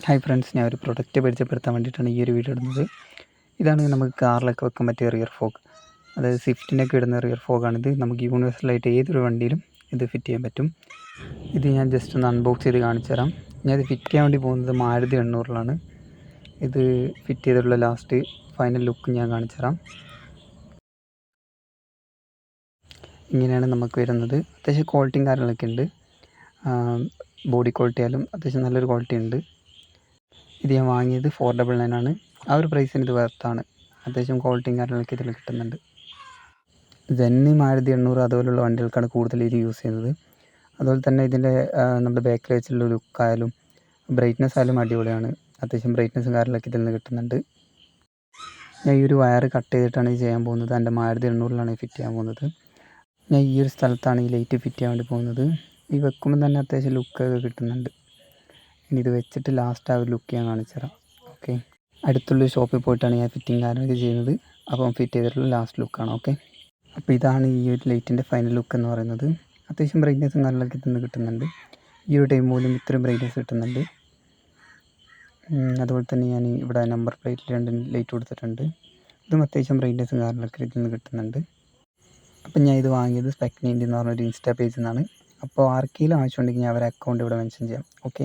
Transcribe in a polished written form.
Hi friends, ഞാൻ ഒരു product പരിചയപ്പെടുത്താൻ വേണ്ടിയിട്ടാണ് ഈ ഒരു വീഡിയോ ഇടുന്നത്. ഇതാണ് നമുക്ക് കാറിലൊക്കെ വെക്കാൻ പറ്റിയ റിയർ ഫോഗ്, അതായത് സ്വിഫ്റ്റിനൊക്കെ ഇടുന്ന റിയർ ഫോഗാണിത്. നമുക്ക് യൂണിവേഴ്സലായിട്ട് ഏതൊരു വണ്ടിയിലും ഇത് ഫിറ്റ് ചെയ്യാൻ പറ്റും. ഇത് ഞാൻ ജസ്റ്റ് ഒന്ന് അൺബോക്സ് ചെയ്ത് കാണിച്ചു തരാം. ഞാനിത് ഫിറ്റ് ചെയ്യാൻ വേണ്ടി പോകുന്നത് മാരുതി 800-ലാണ്. ഇത് ഫിറ്റ് ചെയ്തിട്ടുള്ള ലാസ്റ്റ് ഫൈനൽ ലുക്ക് ഞാൻ കാണിച്ചു തരാം. ഇങ്ങനെയാണ് നമുക്ക് വരുന്നത്. അത്യാവശ്യം ക്വാളിറ്റിയും കാര്യങ്ങളൊക്കെ ഉണ്ട്. ബോഡി ക്വാളിറ്റി ആയാലും അത്യാവശ്യം നല്ലൊരു ക്വാളിറ്റി ഉണ്ട്. ഇത് ഞാൻ വാങ്ങിയത് 499 ആണ്. ആ ഒരു പ്രൈസിന് ഇത് വർത്താണ്. അത്യാവശ്യം ക്വാളിറ്റിയും കാര്യങ്ങളൊക്കെ ഇതിൽ കിട്ടുന്നുണ്ട്. ജെന്നി മാരുതി 800 അതുപോലുള്ള വണ്ടികൾക്കാണ് കൂടുതൽ ഇത് യൂസ് ചെയ്യുന്നത്. അതുപോലെ തന്നെ ഇതിൻ്റെ നമ്മുടെ ബാക്കിൽ വെച്ചുള്ള ലുക്കായാലും ബ്രൈറ്റ്നസ് ആയാലും അടിപൊളിയാണ്. അത്യാവശ്യം ബ്രൈറ്റ്നസ്സും കാര്യങ്ങളൊക്കെ ഇതിൽ നിന്ന് കിട്ടുന്നുണ്ട്. ഞാൻ ഈ ഒരു വയർ കട്ട് ചെയ്തിട്ടാണ് ഇത് ചെയ്യാൻ പോകുന്നത്. എൻ്റെ മാരുതി 800-ലാണ് ഫിറ്റ് ചെയ്യാൻ പോകുന്നത്. ഞാൻ ഈ ഒരു സ്ഥലത്താണ് ഈ ലൈറ്റ് ഫിറ്റ് ചെയ്യാൻ വേണ്ടി പോകുന്നത്. ഈ വെക്കുമ്പോൾ തന്നെ അത്യാവശ്യം ലുക്കൊക്കെ കിട്ടുന്നുണ്ട്. ഇനി ഇത് വെച്ചിട്ട് ലാസ്റ്റ് ആ ഒരു ലുക്ക് ഞാൻ കാണിച്ചു തരാം. ഓക്കെ, അടുത്തുള്ളൊരു ഷോപ്പിൽ പോയിട്ടാണ് ഞാൻ ഫിറ്റിങ് കാര്യങ്ങളൊക്കെ ചെയ്യുന്നത്. അപ്പം ഫിറ്റ് ചെയ്തിട്ടുള്ള ലാസ്റ്റ് ലുക്കാണ്. ഓക്കെ, അപ്പോൾ ഇതാണ് ഈ ഒരു ലൈറ്റിൻ്റെ ഫൈനൽ ലുക്ക് എന്ന് പറയുന്നത്. അത്യാവശ്യം ബ്രൈറ്റ്നസ്സും കാര്യങ്ങളൊക്കെ ഇതിന് കിട്ടുന്നുണ്ട്. ഈ ഒരു ടൈം പോലും ഇത്രയും ബ്രൈറ്റ്നസ് കിട്ടുന്നുണ്ട്. അതുപോലെ തന്നെ ഞാൻ ഇവിടെ നമ്പർ പ്ലേറ്റിൽ 2 ലൈറ്റ് കൊടുത്തിട്ടുണ്ട്. ഇതും അത്യാവശ്യം ബ്രൈറ്റ്നസ്സും കാര്യങ്ങളൊക്കെ ഇതിൽ നിന്ന് കിട്ടുന്നുണ്ട്. അപ്പം ഞാൻ ഇത് വാങ്ങിയത് സ്പെക് 90 എന്ന് പറഞ്ഞൊരു ഇൻസ്റ്റാ പേജിൽ നിന്നാണ്. അപ്പോൾ ആർക്കെങ്കിലും ആവശ്യമുണ്ടെങ്കിൽ ഞാൻ അവരുടെ അക്കൗണ്ട് ഇവിടെ മെൻഷൻ ചെയ്യാം. ഓക്കെ.